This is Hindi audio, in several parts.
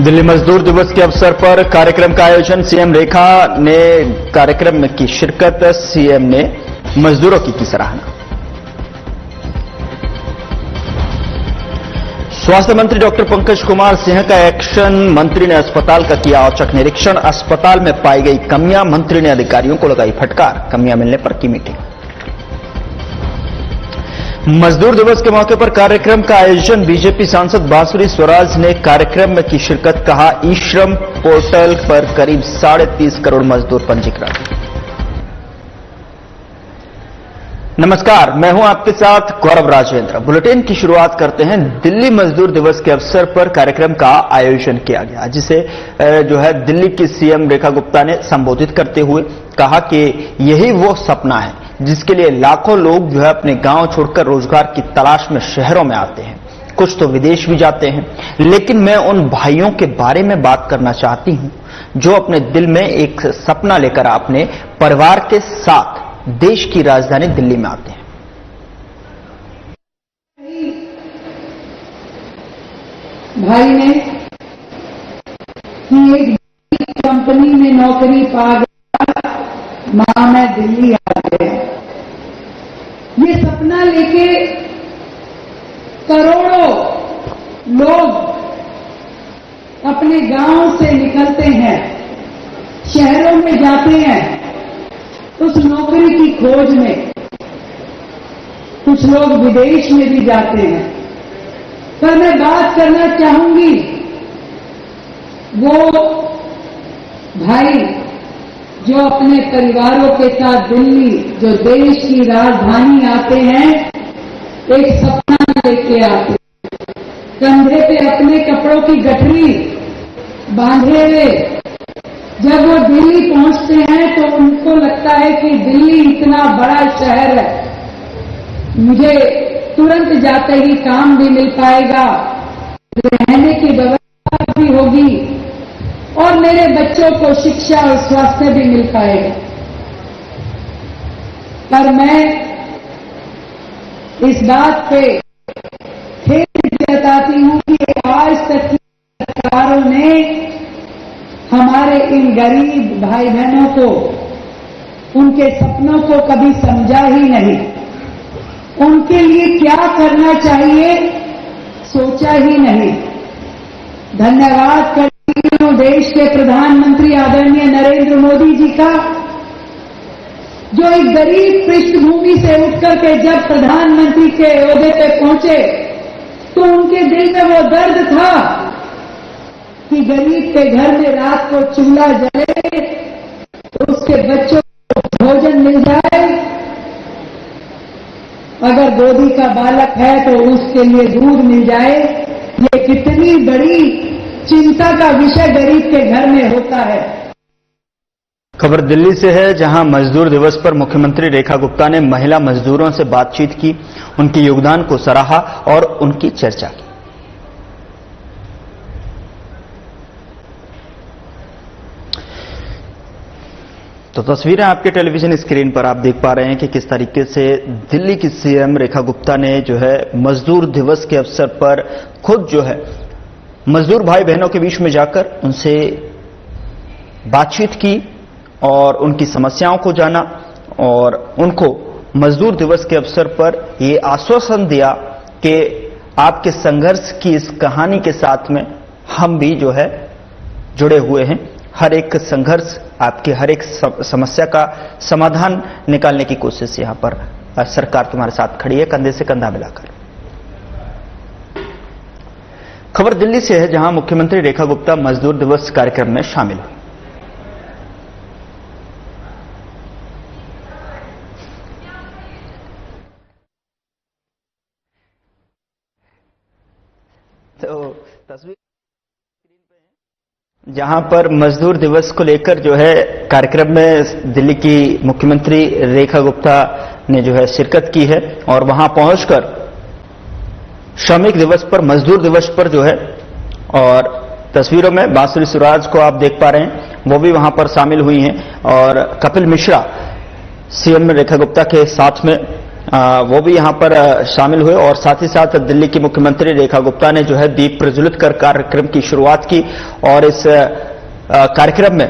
दिल्ली मजदूर दिवस के अवसर पर कार्यक्रम का आयोजन सीएम रेखा ने कार्यक्रम में की शिरकत। सीएम ने मजदूरों की सराहना। स्वास्थ्य मंत्री डॉक्टर पंकज कुमार सिंह का एक्शन। मंत्री ने अस्पताल का किया औचक निरीक्षण। अस्पताल में पाई गई कमियां। मंत्री ने अधिकारियों को लगाई फटकार। कमियां मिलने पर की मीटिंग। मजदूर दिवस के मौके पर कार्यक्रम का आयोजन। बीजेपी सांसद बांसुरी स्वराज ने कार्यक्रम में की शिरकत। कहा, ई श्रम पोर्टल पर करीब 30.5 करोड़ मजदूर पंजीकृत। नमस्कार, मैं हूं आपके साथ गौरव राजेंद्र। बुलेटिन की शुरुआत करते हैं। दिल्ली मजदूर दिवस के अवसर पर कार्यक्रम का आयोजन किया गया, जिसे जो है दिल्ली की सीएम रेखा गुप्ता ने संबोधित करते हुए कहा कि यही वो सपना है जिसके लिए लाखों लोग जो है अपने गांव छोड़कर रोजगार की तलाश में शहरों में आते हैं। कुछ तो विदेश भी जाते हैं, लेकिन मैं उन भाइयों के बारे में बात करना चाहती हूं जो अपने दिल में एक सपना लेकर अपने परिवार के साथ देश की राजधानी दिल्ली में आते हैं। भाई ने कि एक कंपनी में नौकरी पा गया, मां मैं दिल्ली आ गया। ये सपना लेके करोड़ों लोग अपने गांव से निकलते हैं, शहरों में जाते हैं उस नौकरी की खोज में। कुछ लोग विदेश में भी जाते हैं। पर मैं बात करना चाहूंगी वो भाई जो अपने परिवारों के साथ दिल्ली, जो देश की राजधानी आते हैं, एक सपना लेके आते हैं। कंधे पे अपने कपड़ों की गठरी बांधे हुए जब वो दिल्ली पहुंचते हैं तो उनको लगता है कि दिल्ली इतना बड़ा शहर है, मुझे तुरंत जाते ही काम भी मिल पाएगा, रहने की व्यवस्था भी होगी और मेरे बच्चों को शिक्षा और स्वास्थ्य भी मिल पाएगा। पर मैं इस बात पे फिर जताती हूं कि आज तक की सरकारों ने हमारे इन गरीब भाई बहनों को, उनके सपनों को कभी समझा ही नहीं। उनके लिए क्या करना चाहिए सोचा ही नहीं। धन्यवाद करती हूं देश के प्रधानमंत्री आदरणीय नरेंद्र मोदी जी का, जो एक गरीब पृष्ठभूमि से उठकर के जब प्रधानमंत्री के ओहदे पे पहुंचे तो उनके दिल में वो दर्द था कि गरीब के घर में रात को चूल्हा जले तो उसके बच्चों को भोजन मिल जाए, अगर गोदी का बालक है तो उसके लिए दूध मिल जाए। ये कितनी बड़ी चिंता का विषय गरीब के घर में होता है। खबर दिल्ली से है, जहां मजदूर दिवस पर मुख्यमंत्री रेखा गुप्ता ने महिला मजदूरों से बातचीत की, उनके योगदान को सराहा और उनकी चर्चा की। तो तस्वीरें आपके टेलीविजन स्क्रीन पर आप देख पा रहे हैं कि किस तरीके से दिल्ली की सीएम रेखा गुप्ता ने जो है मजदूर दिवस के अवसर पर खुद जो है मजदूर भाई बहनों के बीच में जाकर उनसे बातचीत की और उनकी समस्याओं को जाना और उनको मजदूर दिवस के अवसर पर ये आश्वासन दिया कि आपके संघर्ष की इस कहानी के साथ में हम भी जो है जुड़े हुए हैं। हर एक संघर्ष, आपकी हर एक समस्या का समाधान निकालने की कोशिश यहां पर सरकार तुम्हारे साथ खड़ी है, कंधे से कंधा मिलाकर। खबर दिल्ली से है, जहां मुख्यमंत्री रेखा गुप्ता मजदूर दिवस कार्यक्रम में शामिल हुई। तो तस्वीर जहां पर मजदूर दिवस को लेकर जो है कार्यक्रम में दिल्ली की मुख्यमंत्री रेखा गुप्ता ने जो है शिरकत की है और वहां पहुंचकर श्रमिक दिवस पर, मजदूर दिवस पर जो है, और तस्वीरों में बांसुरी स्वराज को आप देख पा रहे हैं, वो भी वहां पर शामिल हुई हैं और कपिल मिश्रा सीएम रेखा गुप्ता के साथ में वो भी यहां पर शामिल हुए और साथ ही साथ दिल्ली की मुख्यमंत्री रेखा गुप्ता ने जो है दीप प्रज्वलित कर कार्यक्रम की शुरुआत की और इस कार्यक्रम में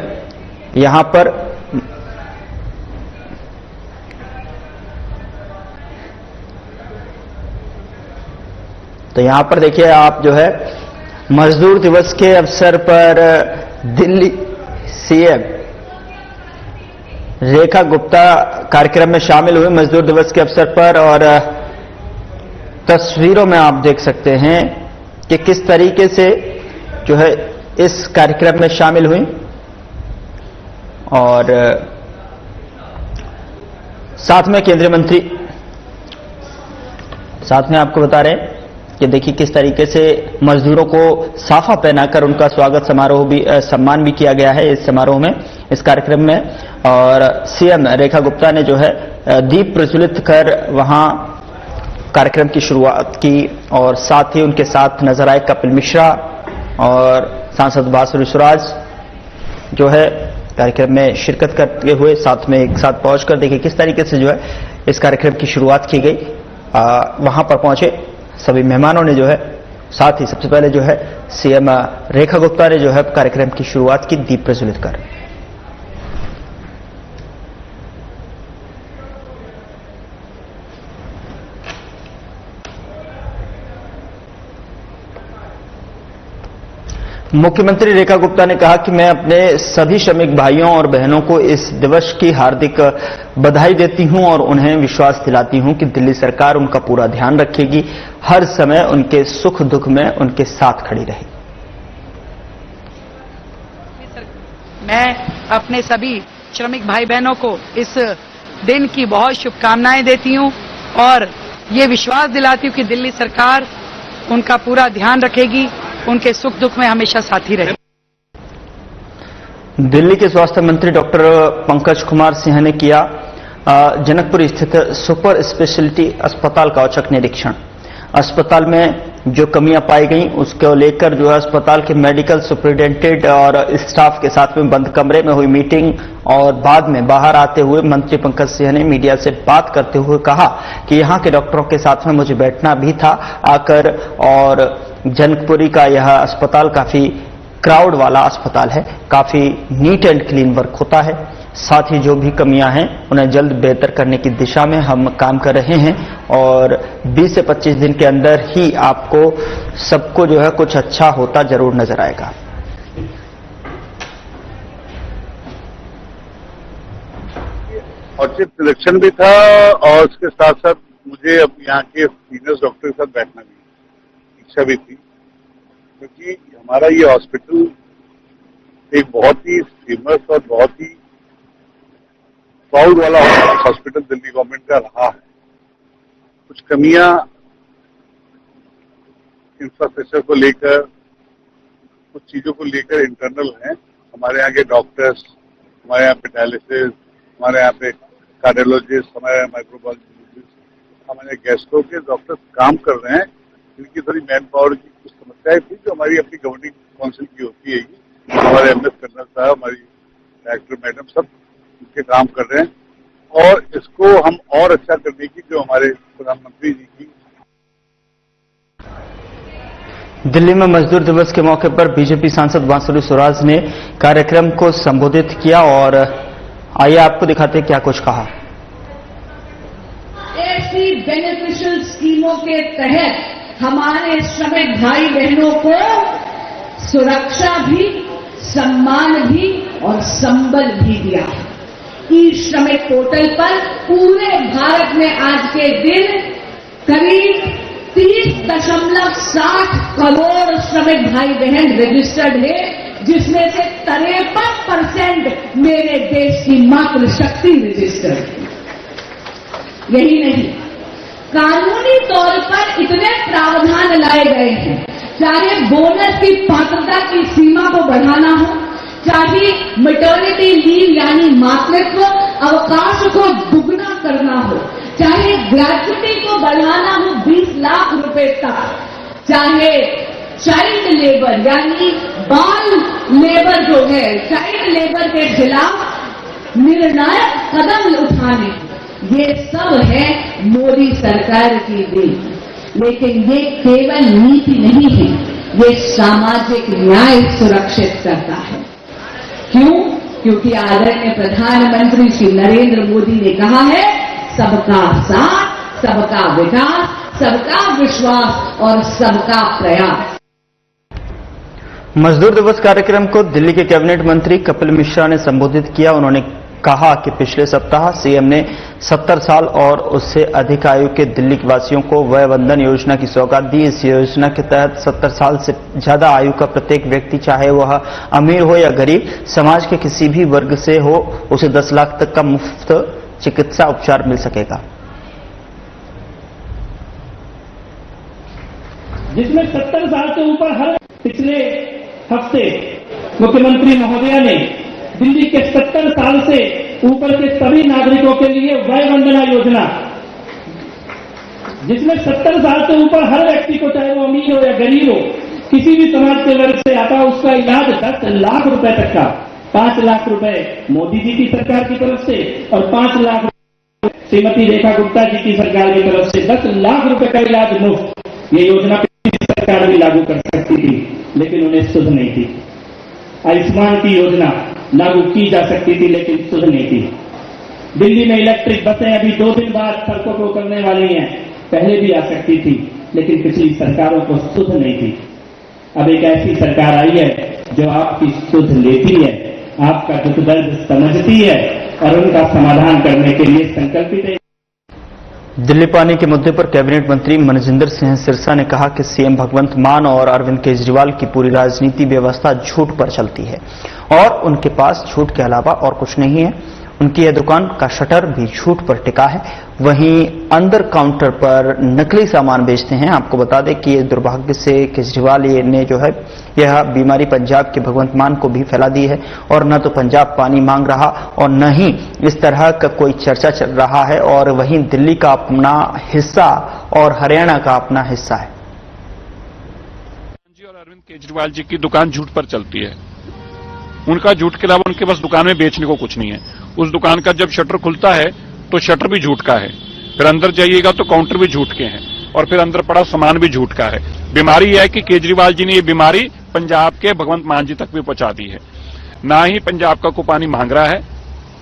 यहां पर तो यहां पर देखिए आप जो है मजदूर दिवस के अवसर पर दिल्ली सीएम रेखा गुप्ता कार्यक्रम में शामिल हुए मजदूर दिवस के अवसर पर और तस्वीरों में आप देख सकते हैं कि किस तरीके से जो है इस कार्यक्रम में शामिल हुई और साथ में केंद्रीय मंत्री साथ में आपको बता रहे हैं कि देखिए किस तरीके से मजदूरों को साफा पहनाकर उनका स्वागत समारोह भी सम्मान भी किया गया है इस समारोह में इस कार्यक्रम में और सीएम रेखा गुप्ता ने जो है दीप प्रज्वलित कर वहां कार्यक्रम की शुरुआत की और साथ ही उनके साथ नजर आए कपिल मिश्रा और सांसद बांसुरी सुराज जो है कार्यक्रम में शिरकत करते हुए साथ में एक साथ पहुंचकर देखिए किस तरीके से जो है इस कार्यक्रम की शुरुआत की गई। वहां पर पहुंचे सभी मेहमानों ने जो है साथ ही सबसे पहले जो है सीएम रेखा गुप्ता ने जो है कार्यक्रम की शुरुआत की दीप प्रज्वलित कर। मुख्यमंत्री रेखा गुप्ता ने कहा कि मैं अपने सभी श्रमिक भाइयों और बहनों को इस दिवस की हार्दिक बधाई देती हूं और उन्हें विश्वास दिलाती हूं कि दिल्ली सरकार उनका पूरा ध्यान रखेगी, हर समय उनके सुख दुख में उनके साथ खड़ी रहेगी। मैं अपने सभी श्रमिक भाई बहनों को इस दिन की बहुत शुभकामनाएं देती हूं और ये विश्वास दिलाती हूं कि दिल्ली सरकार उनका पूरा ध्यान रखेगी, उनके सुख दुख में हमेशा साथी रहे। दिल्ली के स्वास्थ्य मंत्री डॉक्टर पंकज कुमार सिंह ने किया जनकपुर स्थित सुपर स्पेशलिटी अस्पताल का औचक निरीक्षण। अस्पताल में जो कमियां पाई गई उसको लेकर जो है अस्पताल के मेडिकल सुपरिटेंडेंट और स्टाफ के साथ में बंद कमरे में हुई मीटिंग और बाद में बाहर आते हुए मंत्री पंकज सिंह ने मीडिया से बात करते हुए कहा कि यहां के डॉक्टरों के साथ में मुझे बैठना भी था आकर और जनकपुरी का यह अस्पताल काफी क्राउड वाला अस्पताल है, काफी नीट एंड क्लीन वर्क होता है, साथ ही जो भी कमियां हैं उन्हें जल्द बेहतर करने की दिशा में हम काम कर रहे हैं और 20 से 25 दिन के अंदर ही आपको सबको जो है कुछ अच्छा होता जरूर नजर आएगा। औचित्य सिलेक्शन भी था और उसके साथ साथ मुझे अब यहाँ के सीनियर डॉक्टर के साथ बैठना भी इच्छा भी थी, क्योंकि हमारा ये हॉस्पिटल एक बहुत ही फेमस और बहुत ही प्राउड वाला हॉस्पिटल दिल्ली गवर्नमेंट का रहा है। कुछ कमियां इंफ्रास्ट्रक्चर को लेकर, कुछ चीजों को लेकर इंटरनल हैं। हमारे यहाँ के डॉक्टर्स, हमारे यहाँ पे डायलिसिस, हमारे यहाँ पे कार्डियोलॉजिस्ट, हमारे यहाँ माइक्रोबायोलॉजिस्ट, हमारे गैस्ट्रो के डॉक्टर्स काम कर रहे हैं। इनकी थोड़ी मैन पावर की कुछ समस्याएं थी जो हमारी अपनी गवर्निंग काउंसिल की होती है। हमारे एमएस कर्नल साहब, हमारी डायरेक्टर मैडम सब उनके काम कर रहे हैं और इसको हम और अच्छा करने की जो हमारे प्रधानमंत्री जी की। दिल्ली में मजदूर दिवस के मौके पर बीजेपी सांसद बांसुरी सुराज ने कार्यक्रम को संबोधित किया और आइए आपको दिखाते क्या कुछ कहा। ऐसी बेनिफिशियल स्कीमों के तहत हमारे श्रमिक भाई बहनों को सुरक्षा भी, सम्मान भी और संबल भी दिया है। ई श्रमिक पोर्टल पर पूरे भारत में आज के दिन करीब 30.60 करोड़ श्रमिक भाई बहन रजिस्टर्ड है, जिसमें से 53% मेरे देश की मातृशक्ति रजिस्टर्ड है। यही नहीं, कानूनी तौर पर इतने प्रावधान लाए गए हैं, चाहे बोनस की पात्रता की सीमा को बढ़ाना हो, चाहे मैटरनिटी लीव यानी मातृत्व अवकाश को दुगना करना हो, चाहे ग्रेजुटी को बढ़ाना हो 20 लाख रुपए तक, चाहे चाइल्ड लेबर यानी बाल लेबर जो है, चाइल्ड लेबर के खिलाफ निर्णायक कदम उठाने, ये सब है मोदी सरकार की देन। लेकिन ये केवल नीति नहीं है, ये सामाजिक न्याय सुरक्षित करता है। क्यों? क्योंकि आदरणीय प्रधानमंत्री श्री नरेंद्र मोदी ने कहा है, सबका साथ, सबका विकास, सबका विश्वास और सबका प्रयास। मजदूर दिवस कार्यक्रम को दिल्ली के कैबिनेट मंत्री कपिल मिश्रा ने संबोधित किया। उन्होंने कहा कि पिछले सप्ताह सीएम ने 70 साल और उससे अधिक आयु के दिल्ली वासियों को वय वंदन योजना की सौगात दी। इस योजना के तहत 70 साल से ज्यादा आयु का प्रत्येक व्यक्ति, चाहे वह अमीर हो या गरीब, समाज के किसी भी वर्ग से हो, उसे 10 लाख तक का मुफ्त चिकित्सा उपचार मिल सकेगा। जिसमें 70 साल से ऊपर हर पिछले हफ्ते मुख्यमंत्री महोदया ने दिल्ली के 70 साल से ऊपर के सभी नागरिकों के लिए वय वंदना योजना, जिसमें 70 साल से ऊपर हर व्यक्ति को, चाहे वो अमीर हो या गरीब हो, किसी भी समाज के वर्ग से आता, उसका इलाज 10 लाख रुपए तक का, 5 लाख रुपए मोदी जी की सरकार की तरफ से और 5 लाख श्रीमती रेखा गुप्ता जी की सरकार की तरफ से 10 लाख रुपए का इलाज मुफ्त। ये योजना सरकार भी लागू कर सकती थी, लेकिन उन्हें सुध नहीं थी। आयुष्मान की योजना लागू की जा सकती थी, लेकिन सुध नहीं थी। दिल्ली में इलेक्ट्रिक बसें अभी 2 दिन बाद सड़कों पर उतरने वाली हैं, पहले भी आ सकती थी, लेकिन पिछली सरकारों को सुध नहीं थी। अब एक ऐसी सरकार आई है जो आपकी सुध लेती है, आपका दुख दर्द समझती है और उनका समाधान करने के लिए संकल्पित है। दिल्ली पानी के मुद्दे पर कैबिनेट मंत्री मनजिंदर सिंह सिरसा ने कहा कि सीएम भगवंत मान और अरविंद केजरीवाल की पूरी राजनीति व्यवस्था झूठ पर चलती है और उनके पास झूठ के अलावा और कुछ नहीं है। उनकी यह दुकान का शटर भी झूठ पर टिका है। वहीं अंदर काउंटर पर नकली सामान बेचते हैं। आपको बता दें कि ये दुर्भाग्य से केजरीवाल ने जो है यह बीमारी पंजाब के भगवंत मान को भी फैला दी है और न तो पंजाब पानी मांग रहा और न ही इस तरह का कोई चर्चा चल रहा है। और वहीं दिल्ली का अपना हिस्सा और हरियाणा का अपना हिस्सा है। और अरविंद केजरीवाल जी की दुकान झूठ पर चलती है। उनका झूठ के अलावा उनके पास दुकान में बेचने को कुछ नहीं है। उस दुकान का जब शटर खुलता है तो शटर भी झूठ का है, फिर अंदर जाइएगा तो काउंटर भी झूठ के हैं और फिर अंदर पड़ा सामान भी झूठ का है। बीमारी यह है कि केजरीवाल जी ने ये बीमारी पंजाब के भगवंत मान जी तक भी पहुंचा दी है। ना ही पंजाब का को पानी मांग रहा है,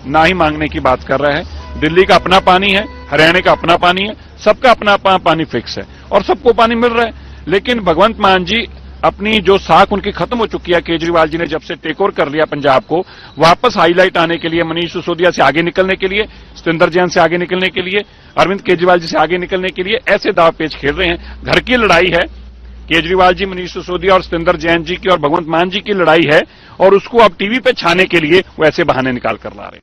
ना ही मांगने की बात कर रहा है। दिल्ली का अपना पानी है, हरियाणा का अपना पानी है, सबका अपना पानी फिक्स है और सबको पानी मिल रहा है। लेकिन भगवंत मान जी अपनी जो साख उनकी खत्म हो चुकी है, केजरीवाल जी ने जब से टेक ओवर कर लिया पंजाब को, वापस हाईलाइट आने के लिए, मनीष सिसोदिया से आगे निकलने के लिए, सतिंदर जैन से आगे निकलने के लिए, अरविंद केजरीवाल जी से आगे निकलने के लिए ऐसे दाव पेच खेल रहे हैं। घर की लड़ाई है, केजरीवाल जी, मनीष सिसोदिया और सतिंदर जैन जी की और भगवंत मान जी की लड़ाई है और उसको अब टीवी पे छाने के लिए वो ऐसे बहाने निकाल कर ला रहे हैं।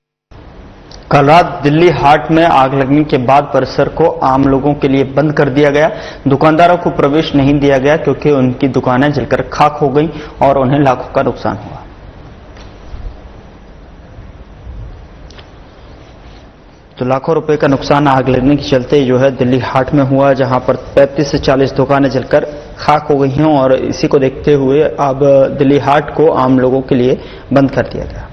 कल रात दिल्ली हाट में आग लगने के बाद परिसर को आम लोगों के लिए बंद कर दिया गया। दुकानदारों को प्रवेश नहीं दिया गया क्योंकि उनकी दुकानें जलकर खाक हो गईं और उन्हें लाखों का नुकसान हुआ। तो लाखों रुपए का नुकसान आग लगने के चलते जो है दिल्ली हाट में हुआ, जहां पर 35 से 40 दुकानें जलकर खाक हो गई हैं और इसी को देखते हुए अब दिल्ली हाट को आम लोगों के लिए बंद कर दिया गया।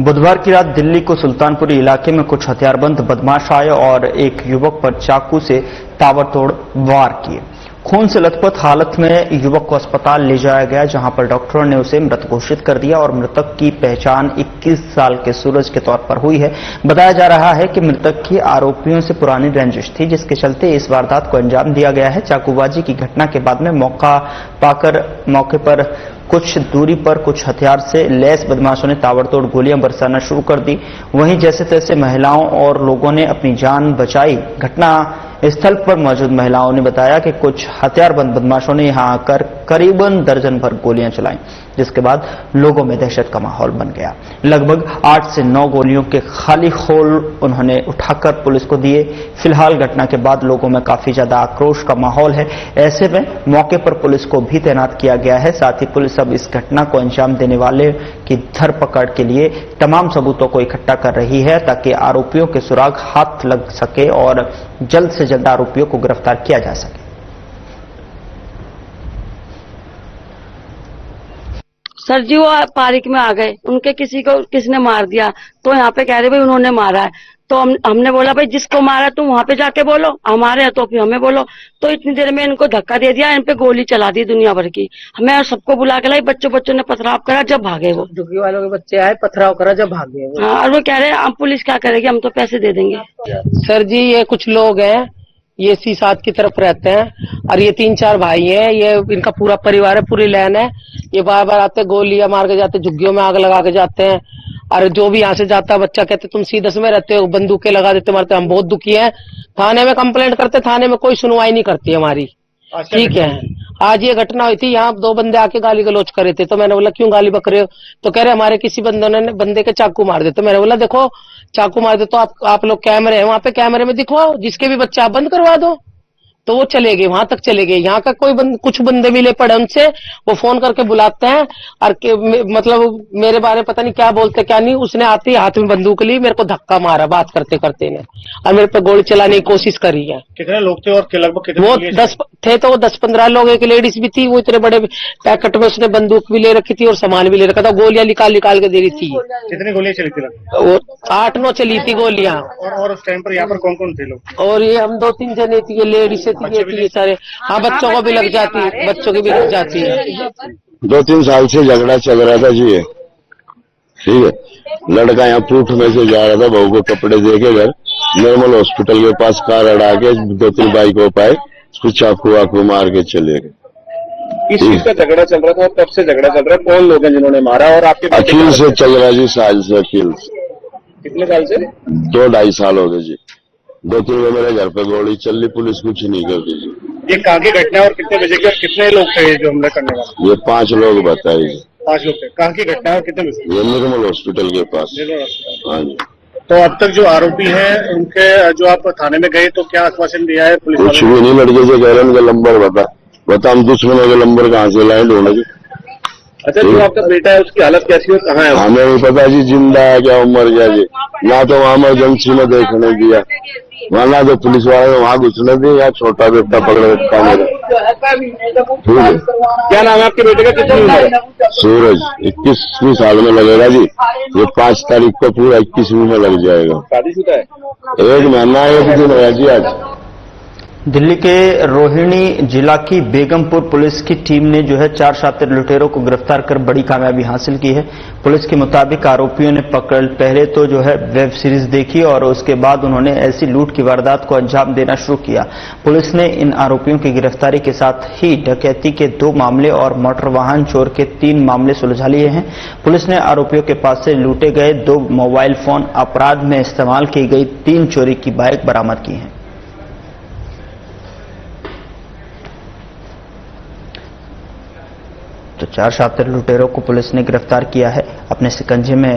बुधवार की रात दिल्ली को सुल्तानपुरी इलाके में कुछ हथियारबंद बदमाश आए और एक युवक पर चाकू से ताबड़तोड़ वार किए। खून से लथपथ हालत में युवक को अस्पताल ले जाया गया, जहां पर डॉक्टरों ने उसे मृत घोषित कर दिया और मृतक की पहचान 21 साल के सूरज के तौर पर हुई है। बताया जा रहा है कि मृतक की आरोपियों से पुरानी रंजिश थी, जिसके चलते इस वारदात को अंजाम दिया गया है। चाकूबाजी की घटना के बाद में मौका पाकर मौके पर कुछ दूरी पर कुछ हथियार से लैस बदमाशों ने ताबड़तोड़ गोलियां बरसाना शुरू कर दी। वहीं जैसे तैसे महिलाओं और लोगों ने अपनी जान बचाई। घटना स्थल पर मौजूद महिलाओं ने बताया कि कुछ हथियारबंद बदमाशों ने यहां आकर करीबन दर्जन भर गोलियां चलाई, जिसके बाद लोगों में दहशत का माहौल बन गया। लगभग 8 से 9 गोलियों के खाली खोल उन्होंने उठाकर पुलिस को दिए। फिलहाल घटना के बाद लोगों में काफी ज्यादा आक्रोश का माहौल है। ऐसे में मौके पर पुलिस को भी तैनात किया गया है। साथ ही पुलिस अब इस घटना को अंजाम देने वाले की धरपकड़ के लिए तमाम सबूतों को इकट्ठा कर रही है, ताकि आरोपियों के सुराग हाथ लग सके और जल्द से जल्द आरोपियों को गिरफ्तार किया जा सके। सर जी वो पार्क में आ गए, उनके किसी को किसने मार दिया, तो यहाँ पे कह रहे भाई उन्होंने मारा है। तो हमने बोला भाई जिसको मारा तुम वहां पे जाके बोलो, हमारे हैं तो फिर हमें बोलो। तो इतनी देर में इनको धक्का दे दिया, इन पे गोली चला दी दुनिया भर की। हमें सबको बुला के लाई, बच्चों ने पथराव करा, जब भागे वो झुग्गी वालों के बच्चे आए, पथराव करा, जब भागे वो। हाँ, और वो कह रहे हैं अब पुलिस क्या करेगी, हम तो पैसे दे देंगे। सर जी ये कुछ लोग हैं, ये C7 की तरफ रहते हैं और ये 3-4 भाई हैं, ये इनका पूरा परिवार है, पूरी लाइन है। ये बार बार आते, गोलियां मार के जाते, झुग्गियों में आग लगा के जाते हैं। और जो भी यहाँ से जाता है बच्चा कहते तुम C10 में रहते हो, बंदूकें लगा देते, मारते। हम बहुत दुखी हैं, थाने में कंप्लेंट करते, थाने में कोई सुनवाई नहीं करती हमारी। ठीक है, आज ये घटना हुई थी, यहाँ 2 बंदे आके गाली गलौज करे थे। तो मैंने बोला क्यों गाली बक रहे हो, तो कह रहे हमारे किसी बंदे के चाकू मार दे। तो मैंने बोला देखो चाकू मार दे तो आप लोग कैमरे हैं, वहां पे कैमरे में दिखवाओ, जिसके भी बच्चे आप बंद करवा दो। तो वो चले गए, वहां तक चले गए। यहाँ का कुछ बंदे मिले पड़े, उनसे वो फोन करके बुलाते हैं और मतलब मेरे बारे में पता नहीं क्या बोलते क्या नहीं। उसने आते ही हाथ में बंदूक ली, मेरे को धक्का मारा बात करते करते ने, और मेरे पे गोली चलाने की कोशिश करी है। कितने लोग थे और लगभग कितने? वो 10 थे, तो वो 10-15 लोग, एक लेडीज भी थी। वो इतने बड़े पैकेट में उसने बंदूक भी ले रखी थी और सामान भी ले रखा था, गोलियां निकाल के दे रही थी। कितनी गोलियां चली थी? वो 8-9 चली थी गोलियां। और उस टाइम पर यहाँ पर कौन कौन थे लोग? और ये हम 2-3 जने थी, ये लेडीज ये सारे। हाँ, बच्चों को भी लग जाती है, बच्चों की भी लग जाती है। 2-3 साल से झगड़ा चल रहा था जी, ठीक है। लड़का यहाँ पूठ में से जा रहा था, बहू को कपड़े दे के घर नॉर्मल हॉस्पिटल के पास कार अड़ा के 2-3 बाइकों पाए, उसको चाकू वाकू मार के चले गए। इस चीज का झगड़ा चल रहा था, और कब से झगड़ा चल रहा है? कौन लोग हैं जिन्होंने मारा? और आपके अखिल से चल रहा है जी, साल से अखिल से। कितने साल से? 2-2.5 साल हो गए जी। 2-3 बार मेरे घर पे गोली चल रही, पुलिस कुछ नहीं करती जी। ये कहाँ की घटना है और कितने बजे के और कितने लोग थे जो हमला करने वाले? ये 5 लोग बताए जी। 5 लोग थे। कहाँ की घटना है और कितने बजे? ये निर्मल हॉस्पिटल के पास। हाँ जी। तो अब तक जो आरोपी हैं उनके जो आप थाने में गए तो क्या आश्वासन दिया है पुलिस? कुछ भी नहीं, लड़के से कह रहे हैं उनका नंबर बता हम दुश्मनों के नंबर कहाँ से लाए ढूंढे। अच्छा, जो आपका बेटा है उसकी हालत कैसी है, कहाँ है? हमें नहीं पता जी, जिंदा है क्या मर गया जी। ना तो वहाँ इमरजेंसी में देखने दिया, वहाँ ना तो पुलिस वाले वहाँ घुसने दिए, या छोटा बेटा पकड़ रखा मेरा। ठीक है, क्या नाम है आपके बेटे का? कितनी उम्र है? सूरज 21वीं साल में लगेगा जी। ये 5 तारीख को पूरा 21वीं में लग जाएगा। शादीशुदा है? 1 महीना 1 दिन है जी आज। दिल्ली के रोहिणी जिला की बेगमपुर पुलिस की टीम ने जो है 4 शातिर लुटेरों को गिरफ्तार कर बड़ी कामयाबी हासिल की है। पुलिस के मुताबिक आरोपियों ने पहले तो जो है वेब सीरीज देखी और उसके बाद उन्होंने ऐसी लूट की वारदात को अंजाम देना शुरू किया। पुलिस ने इन आरोपियों की गिरफ्तारी के साथ ही डकैती के 2 मामले और मोटर वाहन चोर के 3 मामले सुलझा लिए हैं। पुलिस ने आरोपियों के पास से लूटे गए 2 मोबाइल फोन, अपराध में इस्तेमाल की गई 3 चोरी की बाइक बरामद की हैं। तो 4 शातिर लुटेरों को पुलिस ने गिरफ्तार किया है। अपने शिकंजे में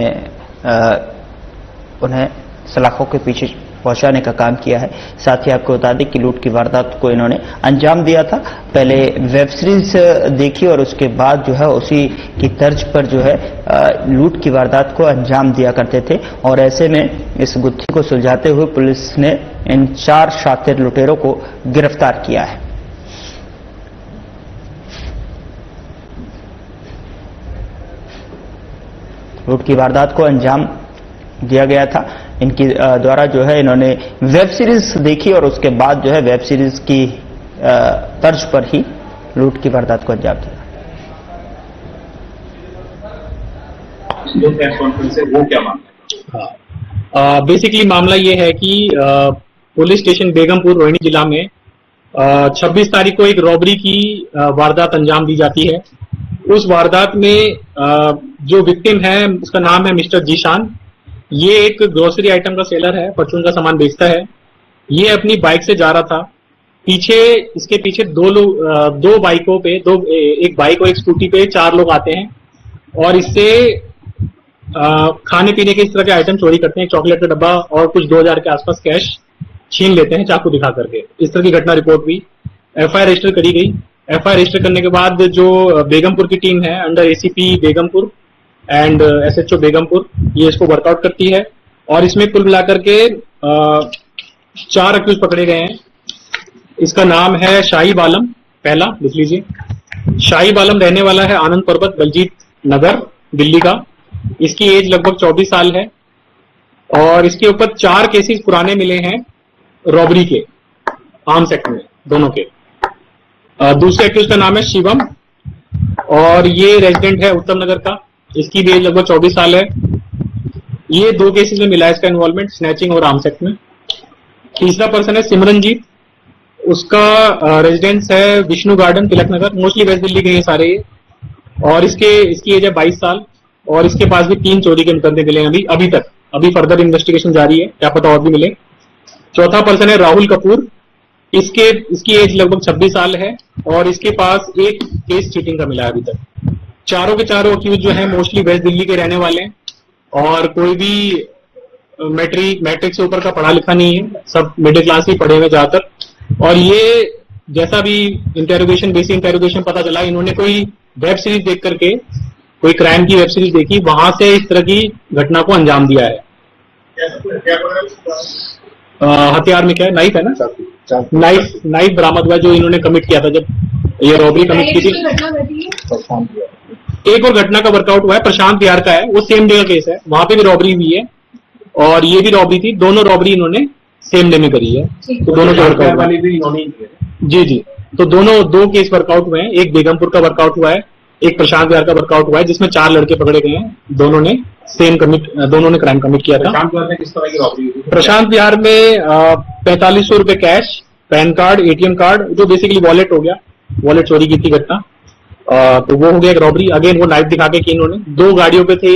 उन्हें सलाखों के पीछे पहुंचाने का काम किया है। साथ ही आपको बता दें कि लूट की वारदात को इन्होंने अंजाम दिया था। पहले वेब सीरीज देखी और उसके बाद जो है उसी की तर्ज पर जो है लूट की वारदात को अंजाम दिया करते थे। और ऐसे में इस गुत्थी को सुलझाते हुए पुलिस ने इन 4 शातिर लुटेरों को गिरफ्तार किया है। लूट की वारदात को अंजाम दिया गया था इनकी द्वारा। जो है इन्होंने वेब सीरीज देखी और उसके बाद जो है वेब सीरीज की तर्ज पर ही लूट की वारदात को अंजाम दिया। वो क्या मामला? बेसिकली मामला ये है कि पुलिस स्टेशन बेगमपुर रोहिणी जिला में 26 तारीख को एक रॉबरी की वारदात अंजाम दी जाती है। उस वारदात में जो विक्टिम है उसका नाम है मिस्टर जीशान। ये एक ग्रोसरी आइटम का सेलर है, परचून का सामान बेचता है। ये अपनी बाइक से जा रहा था, इसके पीछे 2 बाइकों पे एक बाइक और एक स्कूटी पे 4 लोग आते हैं और इससे खाने पीने के इस तरह के आइटम चोरी करते हैं। चॉकलेट का डब्बा और कुछ 2000 के आसपास कैश छीन लेते हैं चाकू दिखा करके। इस तरह की घटना रिपोर्ट हुई, एफआईआर रजिस्टर करी गई। एफआईआर रजिस्टर करने के बाद जो बेगमपुर की टीम है under ACP Begumpur and SHO Begumpur, ये इसको वर्कआउट करती है और इसमें कुल मिलाकर के 4 अक्यूज पकड़े गए हैं। इसका नाम है शाहिब आलम, पहला लिख लीजिए। शाहिब आलम रहने वाला है आनंद पर्वत, बलजीत नगर, दिल्ली का। इसकी एज लगभग 24 साल है और इसके ऊपर 4 केसेस पुराने मिले हैं रॉबरी के, आर्म्स एक्ट में, दोनों के। दूसरे एक्यूज का नाम है शिवम और ये रेजिडेंट है उत्तम नगर का। इसकी भी एज लगभग 24 साल है। ये 2 केसेस में मिला है इसका इन्वॉल्वमेंट, स्नैचिंग और आर्म्स एक्ट में। तीसरा पर्सन है सिमरनजीत, उसका रेजिडेंस है Vishnu garden, Tilak Nagar, mostly waste Delhi के हैं सारे ये। और इसकी एज है 22 साल और इसके पास भी 3 चोरी के मुकदमे मिले हैं अभी तक। अभी फर्दर इन्वेस्टिगेशन जारी है, क्या पता और भी मिले। चौथा पर्सन है राहुल कपूर, इसकी एज लगभग 26 साल है और इसके पास 1 केस चीटिंग का मिला है अभी तक। चारों के चारों अक्यूज जो है मोस्टली वेस्ट दिल्ली के रहने वाले हैं और कोई भी मैट्रिक से ऊपर का पढ़ा लिखा नहीं है, सब मिडिल क्लास ही पढ़े हुए ज्यादातर। और ये जैसा भी बेसिक इंटेरोगेशन पता चला, इन्होंने कोई वेब सीरीज देख करके, कोई क्राइम की वेब सीरीज देखी, वहां से इस तरह की घटना को अंजाम दिया है। हथियार में क्या है, नाइफ है ना, नाइफ बरामद हुआ जो इन्होंने कमिट किया था जब ये रॉबरी कमिट की थी। एक और घटना का वर्कआउट हुआ है, प्रशांत बिहार का है, वो सेम डे का केस है, वहां पे भी रॉबरी हुई है और ये भी रॉबरी थी। दोनों रॉबरी इन्होंने सेम डे में करी है, तो दोनों के वर्कआउट वाली भी इन्होंने जी, तो दोनों 2 केस वर्कआउट हुए हैं। एक बेगमपुर का वर्कआउट हुआ है, एक प्रशांत बिहार का वर्कआउट हुआ है, जिसमें 4 लड़के पकड़े गए हैं। दोनों ने क्राइम कमिट किया था। प्रशांत बिहार में किस तरह की रॉबरी हुई? प्रशांत बिहार में 4500 रुपए cash, pan card, ATM card, जो बेसिकली वॉलेट हो गया, वॉलेट चोरी की थी घटना। तो वो हो गया एक रॉबरी। अगेन वो नाइफ दिखा के कि इन्होंने 2 गाड़ियों पे थे,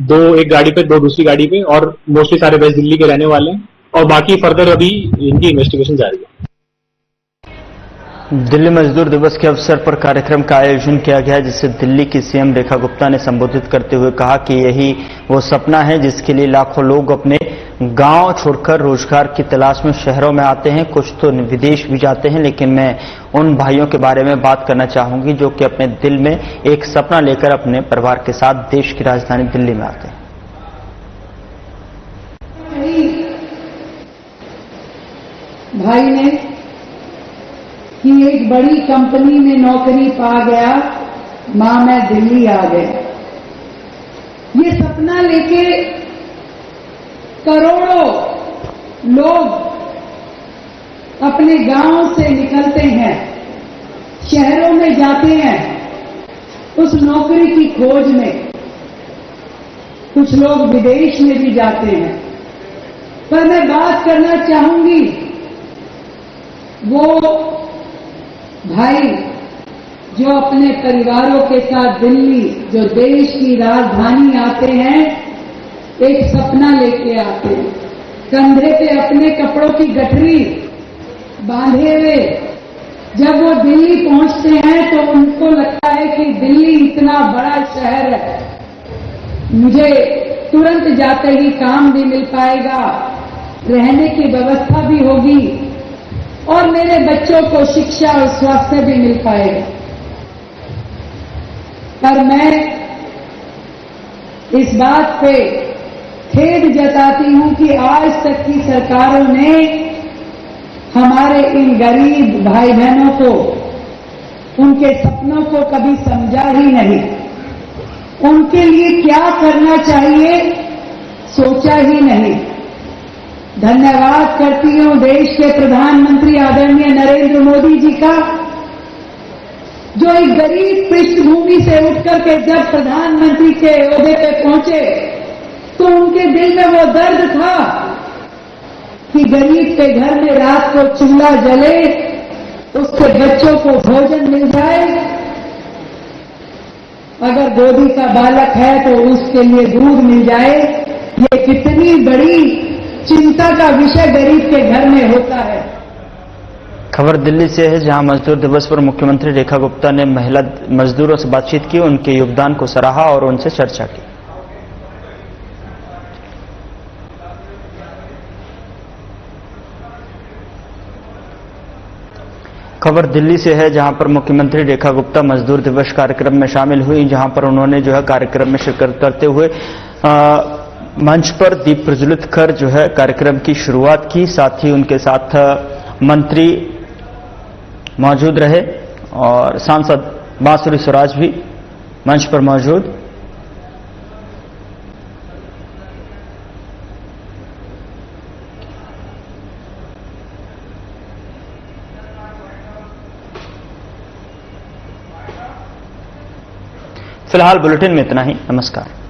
2 एक गाड़ी पे, 2 दूसरी गाड़ी पे, और मोस्टली सारे वेस्ट दिल्ली के रहने वाले हैं और बाकी फर्दर अभी इनकी इन्वेस्टिगेशन जारी है। दिल्ली मजदूर दिवस के अवसर पर कार्यक्रम का आयोजन किया गया, जिसे दिल्ली की सीएम रेखा गुप्ता ने संबोधित करते हुए कहा कि यही वो सपना है जिसके लिए लाखों लोग अपने गांव छोड़कर रोजगार की तलाश में शहरों में आते हैं, कुछ तो विदेश भी जाते हैं। लेकिन मैं उन भाइयों के बारे में बात करना चाहूंगी जो कि अपने दिल में एक सपना लेकर अपने परिवार के साथ देश की राजधानी दिल्ली में आते हैं। भाई ने कि एक बड़ी कंपनी में नौकरी पा गया, मां मैं दिल्ली आ गया। ये सपना लेके करोड़ों लोग अपने गांव से निकलते हैं, शहरों में जाते हैं उस नौकरी की खोज में। कुछ लोग विदेश में भी जाते हैं। पर मैं बात करना चाहूंगी वो भाई जो अपने परिवारों के साथ दिल्ली, जो देश की राजधानी आते हैं, एक सपना लेके आते हैं, कंधे पे अपने कपड़ों की गठरी बांधे हुए। जब वो दिल्ली पहुंचते हैं तो उनको लगता है कि दिल्ली इतना बड़ा शहर है, मुझे तुरंत जाते ही काम भी मिल पाएगा, रहने की व्यवस्था भी होगी और मेरे बच्चों को शिक्षा और स्वास्थ्य भी मिल पाएगा। पर मैं इस बात पे खेद जताती हूं कि आज तक की सरकारों ने हमारे इन गरीब भाई बहनों को, उनके सपनों को कभी समझा ही नहीं। उनके लिए क्या करना चाहिए सोचा ही नहीं। धन्यवाद करती हूं देश के प्रधानमंत्री आदरणीय नरेंद्र मोदी जी का, जो एक गरीब पृष्ठभूमि से उठकर के जब प्रधानमंत्री के ओहदे पे पहुंचे तो उनके दिल में वो दर्द था कि गरीब के घर में रात को चूल्हा जले, उसके बच्चों को भोजन मिल जाए, अगर गोदी का बालक है तो उसके लिए दूध मिल जाए। ये कितनी बड़ी चिंता का विषय गरीब के घर में होता है। खबर दिल्ली से है, जहां मजदूर दिवस पर मुख्यमंत्री रेखा गुप्ता ने महिला मजदूरों से बातचीत की, उनके योगदान को सराहा और उनसे चर्चा की। खबर दिल्ली से है, जहां पर मुख्यमंत्री रेखा गुप्ता मजदूर दिवस कार्यक्रम में शामिल हुई, जहां पर उन्होंने जो है कार्यक्रम में शिरकत करते हुए मंच पर दीप प्रज्वलित कर जो है कार्यक्रम की शुरुआत की। साथ ही उनके साथ मंत्री मौजूद रहे और सांसद बांसुरी स्वराज भी मंच पर मौजूद फिलहाल बुलेटिन में इतना ही। नमस्कार।